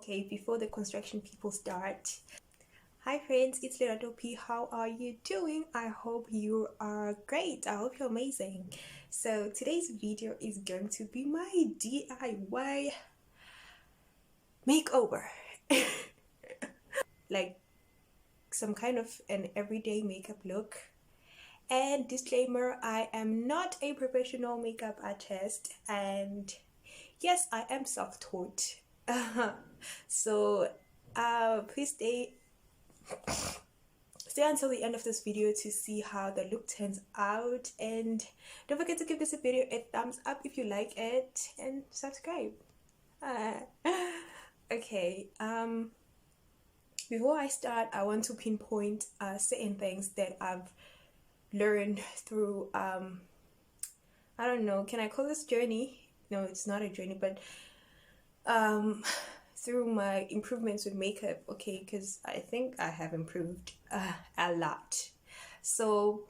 Okay, before the construction people start. Hi friends, it's Lerato P. How are you doing? I hope you are great. I hope you're amazing. So today's video is going to be my DIY makeover. Like some kind of an everyday makeup look. And disclaimer, I am not a professional makeup artist, and yes, I am self-taught. So please stay until the end of this video to see how the look turns out, and don't forget to give this video a thumbs up if you like it and subscribe. Okay, before I start, I want to pinpoint certain things that I've learned through I don't know, can I call this journey? No, it's not a journey, but through my improvements with makeup. Okay, because I think I have improved a lot. So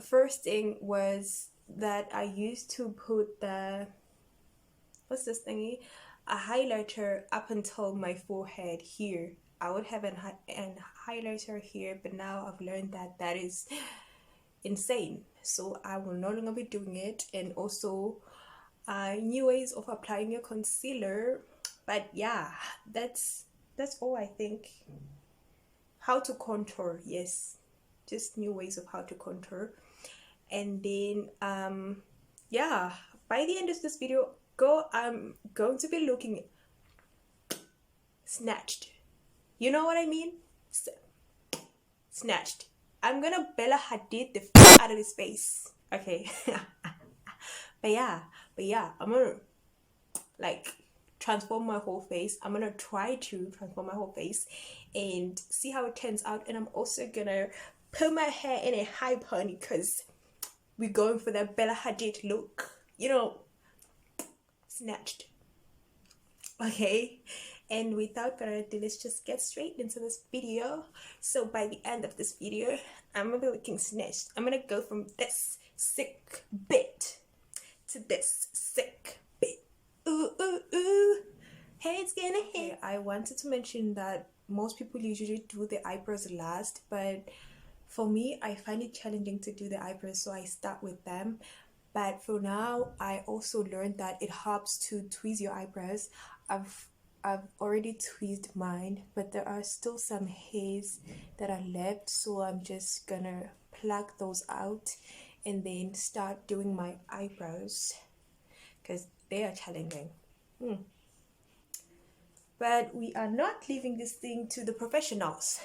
first thing was that I used to put the, what's this thingy, a highlighter up until my forehead here. I would have an highlighter here, but now I've learned that that is insane, so I will no longer be doing it. And also new ways of applying your concealer. But yeah, that's all I think. How to contour, yes, just new ways of how to contour. And then yeah, by the end of this video, I'm going to be looking snatched. You know what I mean? Snatched. I'm gonna Bella Hadid the f out of this face. Okay. but yeah, I'm gonna like transform my whole face. I'm gonna try to transform my whole face and see how it turns out. And I'm also gonna put my hair in a high pony because we're going for that Bella Hadid look. You know, snatched. Okay. And without further ado, let's just get straight into this video. So by the end of this video, I'm gonna be looking snatched. I'm gonna go from this sick bit to this sick bit. Ooh, ooh, ooh. Hey, it's gonna hit. I wanted to mention that most people usually do the eyebrows last, but for me, I find it challenging to do the eyebrows, so I start with them. But for now, I also learned that it helps to tweeze your eyebrows. I've already tweezed mine, but there are still some hairs that are left, so I'm just gonna pluck those out and then start doing my eyebrows because they are challenging. But we are not leaving this thing to the professionals.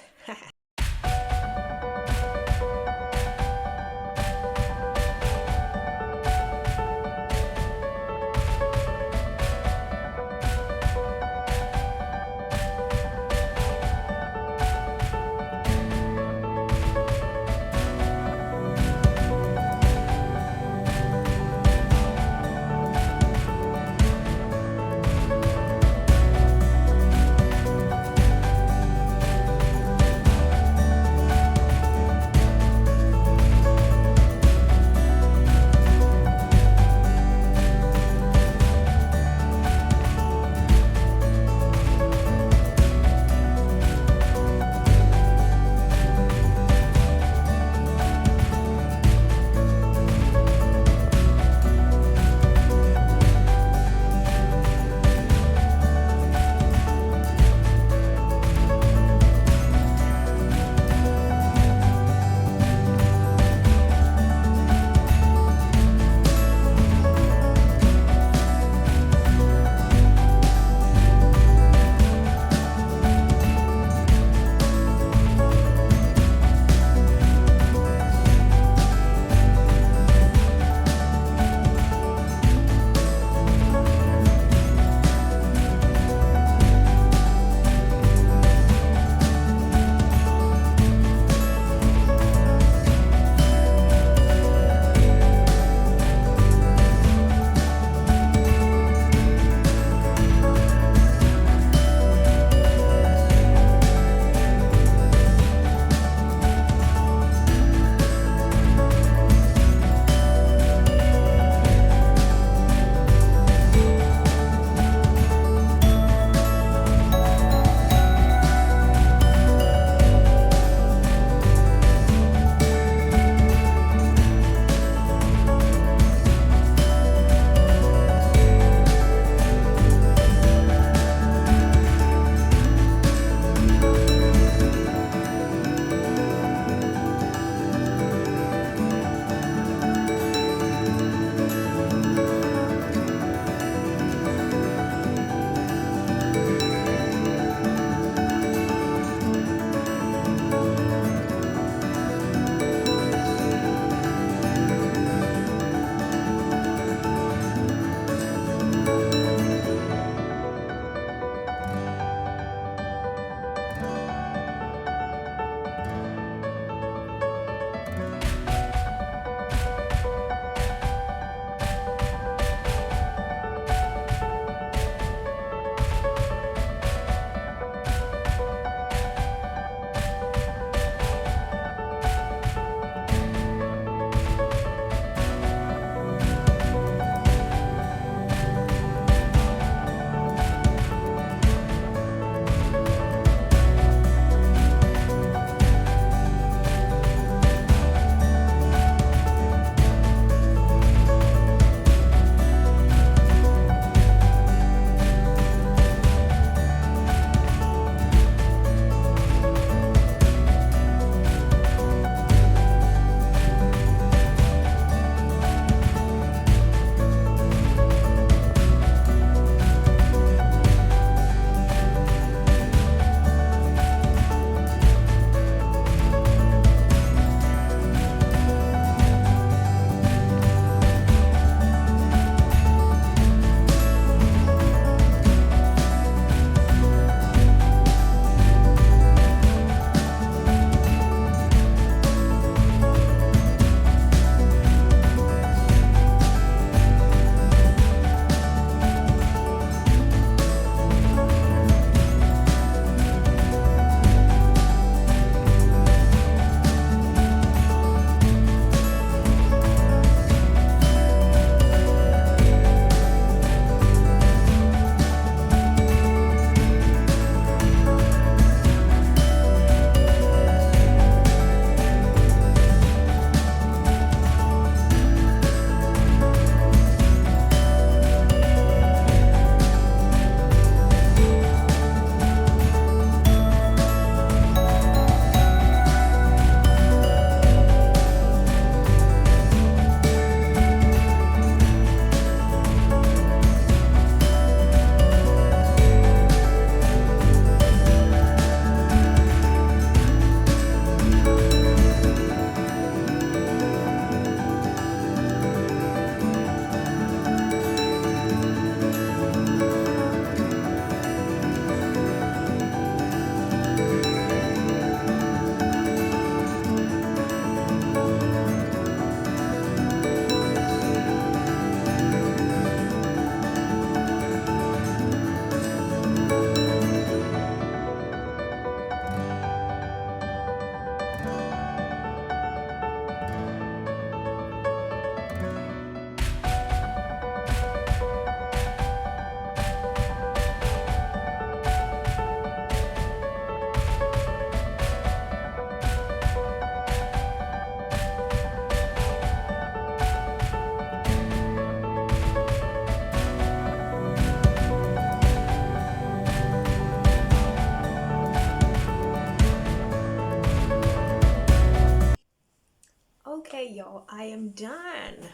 done.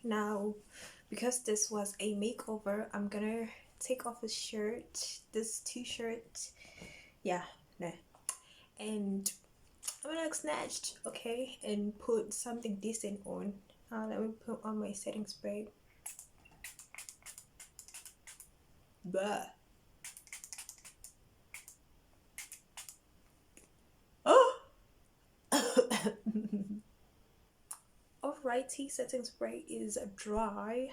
Now, because this was a makeover, I'm gonna take off this shirt, this t-shirt, yeah, no, and I'm gonna look snatched, okay, and put something decent on. Let me put on my setting spray. Blah. Oh. Alrighty, setting spray is dry.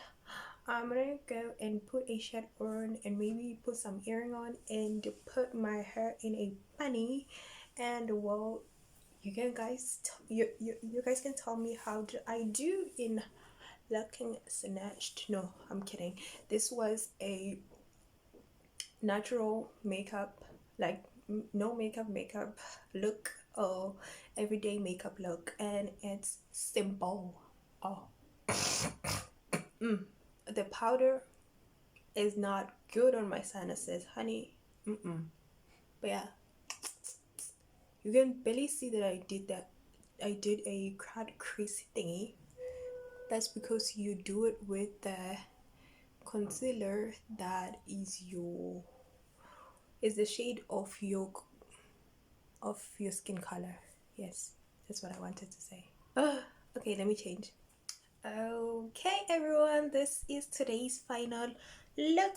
I'm gonna go and put a shade on and maybe put some earring on and put my hair in a bunny. And well, you guys can tell me how I do in looking snatched. No, I'm kidding. This was a natural makeup, like no makeup look, or everyday makeup look, and it's simple. Oh. The powder is not good on my sinuses, honey. But yeah, you can barely see that I did that. I did a crowd crease thingy. That's because you do it with the concealer that is the shade of your skin color. Yes, that's what I wanted to say. Okay, let me change. Okay, everyone, this is today's final look.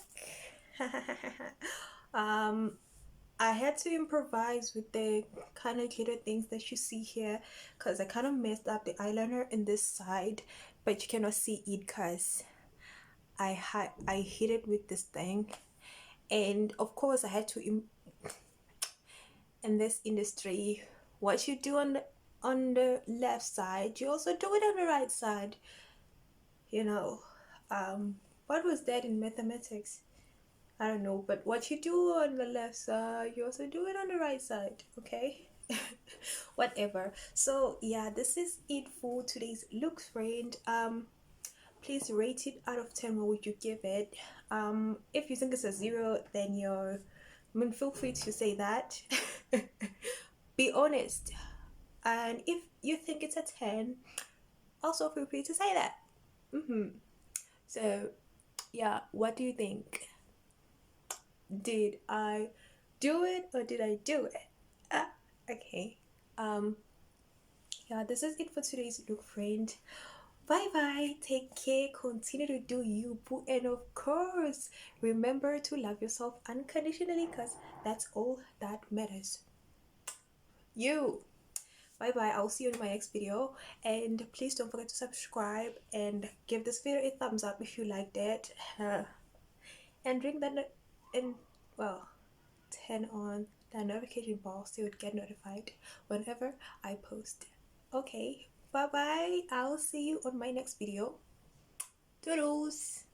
I had to improvise with the kind of glitter things that you see here because I kind of messed up the eyeliner in this side, but you cannot see it because I hit it with this thing, and of course I had to in this industry, what you do on the left side, you also do it on the right side. You know, what was that in mathematics? I don't know, but what you do on the left side, you also do it on the right side, okay? Whatever. So yeah, this is it for today's look, friend. Please rate it out of 10. What would you give it? If you think it's a 0, then feel free to say that. Be honest. And if you think it's a 10, also feel free to say that. So yeah, what do you think? Did I do it or did I do it? Okay. Yeah, this is it for today's look, friend. Bye bye, take care, continue to do you, boo, and of course remember to love yourself unconditionally, because that's all that matters. You. Bye bye, I'll see you in my next video, and please don't forget to subscribe and give this video a thumbs up if you liked it, and ring that and well, turn on the notification bell so you would get notified whenever I post. Okay, bye bye, I'll see you on my next video. Toodles.